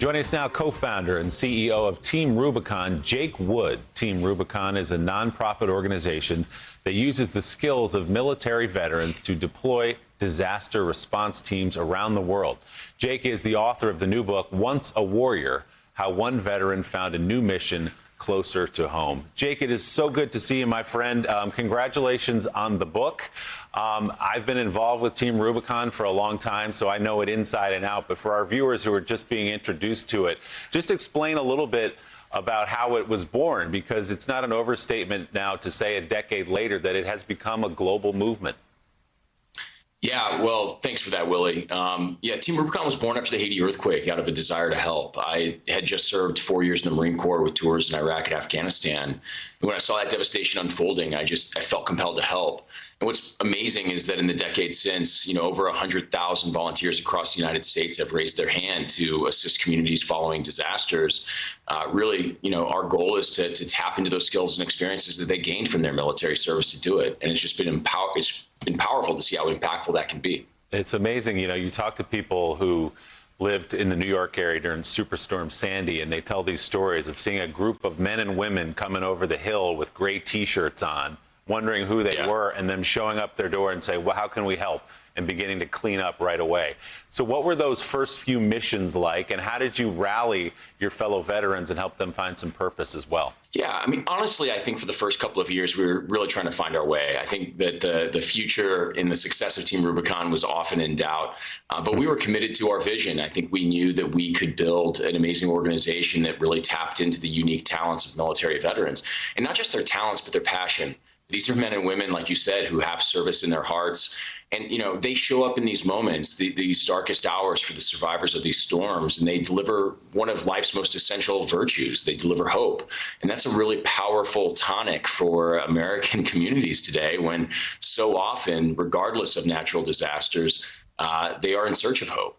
Joining us now, co-founder and CEO of Team Rubicon, Jake Wood. Team Rubicon is a nonprofit organization that uses the skills of military veterans to deploy disaster response teams around the world. Jake is the author of the new book, Once a Warrior: How One Veteran Found a New Mission Closer to Home. Jake, it is so good to see you, my friend. Congratulations on the book. I've been involved with Team Rubicon for a long time, so I know it inside and out. But for our viewers who are just being introduced to it, just explain a little bit about how it was born, because it's not an overstatement now to say a decade later that it has become a global movement. Yeah, well, thanks for that, Willie. Team Rubicon was born after the Haiti earthquake out of a desire to help. I had just served 4 years in the Marine Corps with tours in Iraq and Afghanistan. And when I saw that devastation unfolding, I felt compelled to help. And what's amazing is that in the decades since, over 100,000 volunteers across the United States have raised their hand to assist communities following disasters. Really, our goal is to tap into those skills and experiences that they gained from their military service to do it. And it's just been powerful to see how impactful that can be. It's amazing. You talk to people who lived in the New York area during Superstorm Sandy, and they tell these stories of seeing a group of men and women coming over the hill with gray T-shirts on, wondering who they were, and them showing up their door and say, well, how can we help? And beginning to clean up right away. So what were those first few missions like, and how did you rally your fellow veterans and help them find some purpose as well? Yeah, honestly, I think for the first couple of years, we were really trying to find our way. I think that the future in the success of Team Rubicon was often in doubt, but we were committed to our vision. I think we knew that we could build an amazing organization that really tapped into the unique talents of military veterans, and not just their talents, but their passion. These are men and women, like you said, who have service in their hearts. And, they show up in these moments, these darkest hours for the survivors of these storms, and they deliver one of life's most essential virtues. They deliver hope. And that's a really powerful tonic for American communities today, when so often, regardless of natural disasters, they are in search of hope.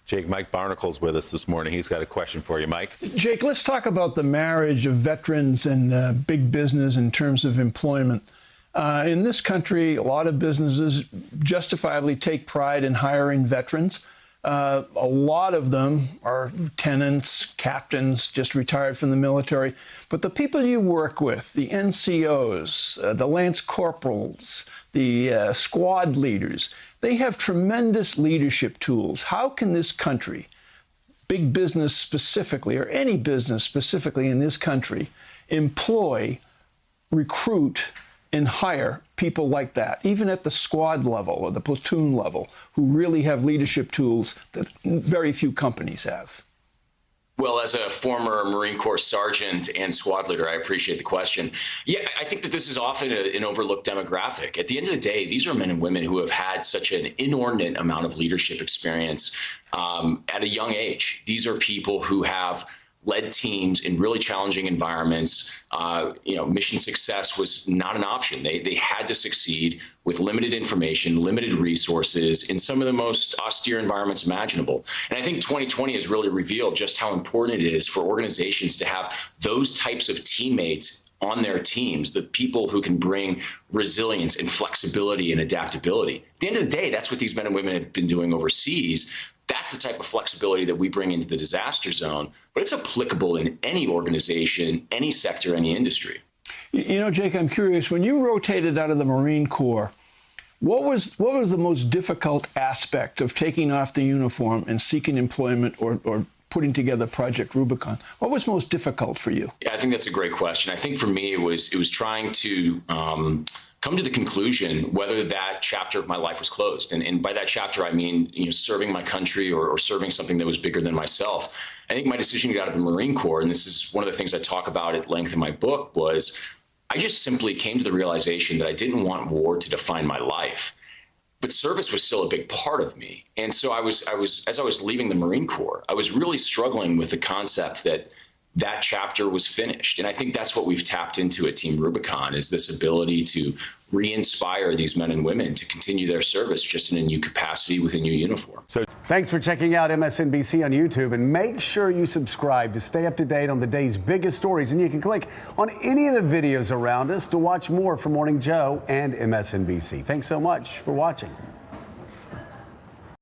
Jake, Mike Barnicle's with us this morning. He's got a question for you, Mike. Jake, let's talk about the marriage of veterans and big business in terms of employment. In this country, a lot of businesses justifiably take pride in hiring veterans. A lot of them are lieutenants, captains, just retired from the military. But the people you work with, the NCOs, the Lance Corporals, the squad leaders, they have tremendous leadership tools. How can this country, big business specifically, or any business specifically in this country, employ, recruit, and hire people like that, even at the squad level or the platoon level, who really have leadership tools that very few companies have? Well, as a former Marine Corps sergeant and squad leader, I appreciate the question. Yeah, I think that this is often an overlooked demographic. At the end of the day, these are men and women who have had such an inordinate amount of leadership experience at a young age. These are people who have led teams in really challenging environments. Mission success was not an option. They had to succeed with limited information, limited resources in some of the most austere environments imaginable. And I think 2020 has really revealed just how important it is for organizations to have those types of teammates on their teams, the people who can bring resilience and flexibility and adaptability. At the end of the day, that's what these men and women have been doing overseas. That's the type of flexibility that we bring into the disaster zone, but it's applicable in any organization, any sector, any industry. Jake, I'm curious, when you rotated out of the Marine Corps, what was the most difficult aspect of taking off the uniform and seeking employment or putting together Project Rubicon? What was most difficult for you? Yeah, I think that's a great question. I think for me, it was trying to come to the conclusion whether that chapter of my life was closed. And by that chapter, I mean, serving my country or serving something that was bigger than myself. I think my decision to get out of the Marine Corps, and this is one of the things I talk about at length in my book, was I just simply came to the realization that I didn't want war to define my life. But service was still a big part of me. And so as I was leaving the Marine Corps, I was really struggling with the concept that that chapter was finished. And I think that's what we've tapped into at Team Rubicon, is this ability to re-inspire these men and women to continue their service just in a new capacity with a new uniform. So thanks for checking out MSNBC on YouTube, and make sure you subscribe to stay up to date on the day's biggest stories. And you can click on any of the videos around us to watch more from Morning Joe and MSNBC. Thanks so much for watching.